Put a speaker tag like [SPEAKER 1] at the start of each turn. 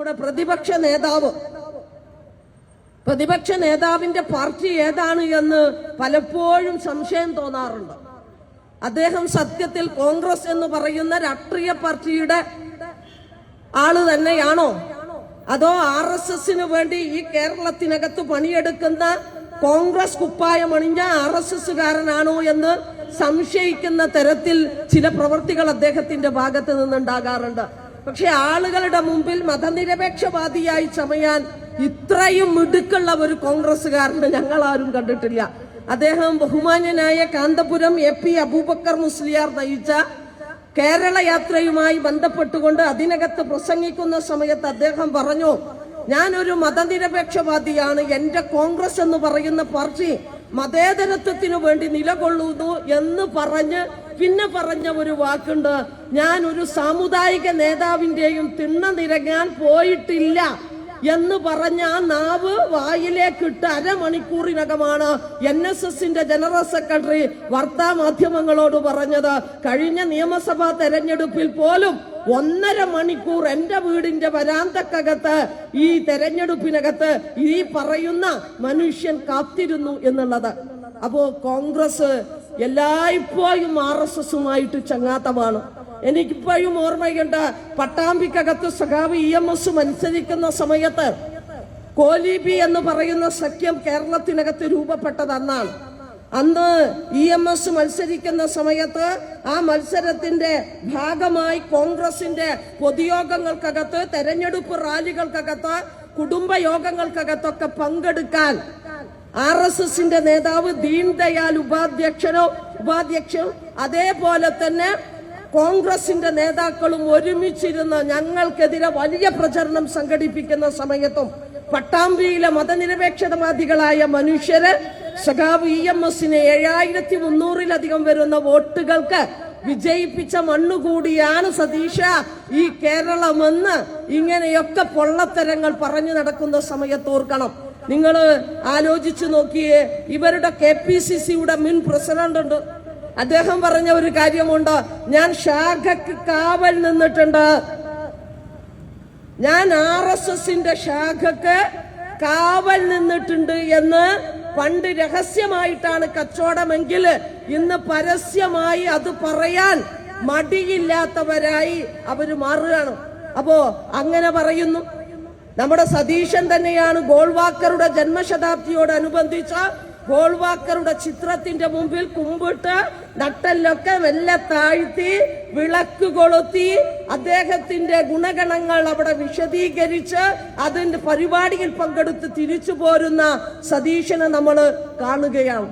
[SPEAKER 1] നമ്മുടെ പ്രതിപക്ഷ നേതാവിന്റെ പാർട്ടി ഏതാണ് എന്ന് പലപ്പോഴും സംശയം തോന്നാറുണ്ട്. അദ്ദേഹം സത്യത്തിൽ കോൺഗ്രസ് എന്ന് പറയുന്ന രാഷ്ട്രീയ പാർട്ടിയുടെ ആള് തന്നെയാണോ, അതോ RSSന് വേണ്ടി ഈ കേരളത്തിനകത്ത് പണിയെടുക്കുന്ന കോൺഗ്രസ് കുപ്പായമണിഞ്ഞ RSSകാരനാണോ എന്ന് സംശയിക്കുന്ന തരത്തിൽ ചില പ്രവൃത്തികൾ അദ്ദേഹത്തിന്റെ ഭാഗത്ത് നിന്നുണ്ടാകാറുണ്ട്. പക്ഷെ ആളുകളുടെ മുമ്പിൽ മതനിരപേക്ഷവാദിയായി ചമയാൻ ഇത്രയും മിടുക്കുള്ള ഒരു കോൺഗ്രസ്സുകാരനെ ഞങ്ങൾ ആരും കണ്ടിട്ടില്ല. അദ്ദേഹം ബഹുമാന്യനായ കാന്തപുരം AP അബൂബക്കർ മുസ്ലിയാർ നയിച്ച കേരള യാത്രയുമായി ബന്ധപ്പെട്ടുകൊണ്ട് അതിനകത്ത് പ്രസംഗിക്കുന്ന സമയത്ത് അദ്ദേഹം പറഞ്ഞു, ഞാനൊരു മതനിരപേക്ഷവാദിയാണ്, എന്റെ കോൺഗ്രസ് എന്ന് പറയുന്ന പാർട്ടി മതേതരത്വത്തിനു വേണ്ടി നിലകൊള്ളുന്നു എന്ന് പിന്നെ പറഞ്ഞ ഒരു വാക്കുണ്ട്, ഞാൻ ഒരു സാമുദായിക നേതാവിന്റെയും തിണ്ണ നിരങ്ങാൻ പോയിട്ടില്ല എന്ന് പറഞ്ഞ ആ നാവ് വായിലേക്കിട്ട് അരമണിക്കൂറിനകമാണ് NSSന്റെ ജനറൽ സെക്രട്ടറി വാർത്താമാധ്യമങ്ങളോട് പറഞ്ഞത്. കഴിഞ്ഞ നിയമസഭാ തെരഞ്ഞെടുപ്പിൽ പോലും 1.5 മണിക്കൂർ എന്റെ വീടിന്റെ വരാന്തക്കകത്ത് ഈ തെരഞ്ഞെടുപ്പിനകത്ത് ഈ പറയുന്ന മനുഷ്യൻ കാത്തിരുന്നു എന്നുള്ളത്. അപ്പോ കോൺഗ്രസ് എല്ലായ്പ്പോഴും RSSുമായിട്ട് ചങ്ങാത്തമാണ്. എനിക്കിപ്പോഴും ഓർമ്മയുണ്ട്, പട്ടാമ്പിക്കകത്ത് സഖാവ് EMS മത്സരിക്കുന്ന സമയത്ത് കോലീബി എന്ന് പറയുന്ന സഖ്യം കേരളത്തിനകത്ത് രൂപപ്പെട്ടതെന്നാണ്. അന്ന് EMS മത്സരിക്കുന്ന സമയത്ത് ആ മത്സരത്തിന്റെ ഭാഗമായി കോൺഗ്രസിന്റെ പൊതുയോഗങ്ങൾക്കകത്ത്, തെരഞ്ഞെടുപ്പ് റാലികൾക്കകത്ത്, കുടുംബയോഗങ്ങൾക്കകത്തൊക്കെ പങ്കെടുക്കാൻ RSSന്റെ നേതാവ് ദീൻ ദയാൽ ഉപാധ്യക്ഷനും അതേപോലെ തന്നെ കോൺഗ്രസിന്റെ നേതാക്കളും ഒരുമിച്ചിരുന്ന് ഞങ്ങൾക്കെതിരെ വലിയ പ്രചരണം സംഘടിപ്പിക്കുന്ന സമയത്തും പട്ടാമ്പിയിലെ മതനിരപേക്ഷവാദികളായ മനുഷ്യര് സഖാവ് EMSനെ 7300-ലധികം വരുന്ന വോട്ടുകൾക്ക് വിജയിപ്പിച്ച മണ്ണുകൂടിയാണ് സതീശ ഈ കേരളമെന്ന് ഇങ്ങനെയൊക്കെ പൊള്ളത്തരങ്ങൾ പറഞ്ഞു നടക്കുന്ന സമയത്ത് ഓർക്കണം. നിങ്ങൾ ആലോചിച്ചു നോക്കിയേ, ഇവരുടെ KPCCയുടെ മുൻ പ്രസിഡന്റ് ഉണ്ട്, അദ്ദേഹം പറഞ്ഞ ഒരു കാര്യമുണ്ട്, ഞാൻ ശാഖക്ക് കാവൽ നിന്നിട്ടുണ്ട്, ഞാൻ RSSന്റെ ശാഖക്ക് കാവൽ നിന്നിട്ടുണ്ട് എന്ന് പണ്ട് രഹസ്യമായിട്ടാണ് കച്ചവടമെങ്കിൽ ഇന്ന് പരസ്യമായി അത് പറയാൻ മടിയില്ലാത്തവരായി അവര് മാറുകയാണ്. അപ്പോ അങ്ങനെ പറയുന്നു. നമ്മുടെ സതീശൻ തന്നെയാണ് ഗോൾവാക്കറുടെ ജന്മശതാബ്ദിയോടനുബന്ധിച്ച ഗോൾവാക്കറുടെ ചിത്രത്തിന്റെ മുമ്പിൽ കുമ്പിട്ട് നട്ടല്ലൊക്കെ മെല്ലെ താഴ്ത്തി വിളക്ക് കൊളുത്തി അദ്ദേഹത്തിന്റെ ഗുണഗണങ്ങൾ അവിടെ വിശദീകരിച്ച് അതിന്റെ പരിപാടിയിൽ പങ്കെടുത്ത് തിരിച്ചു പോരുന്ന സതീശനെ നമ്മൾ കാണുകയാണ്.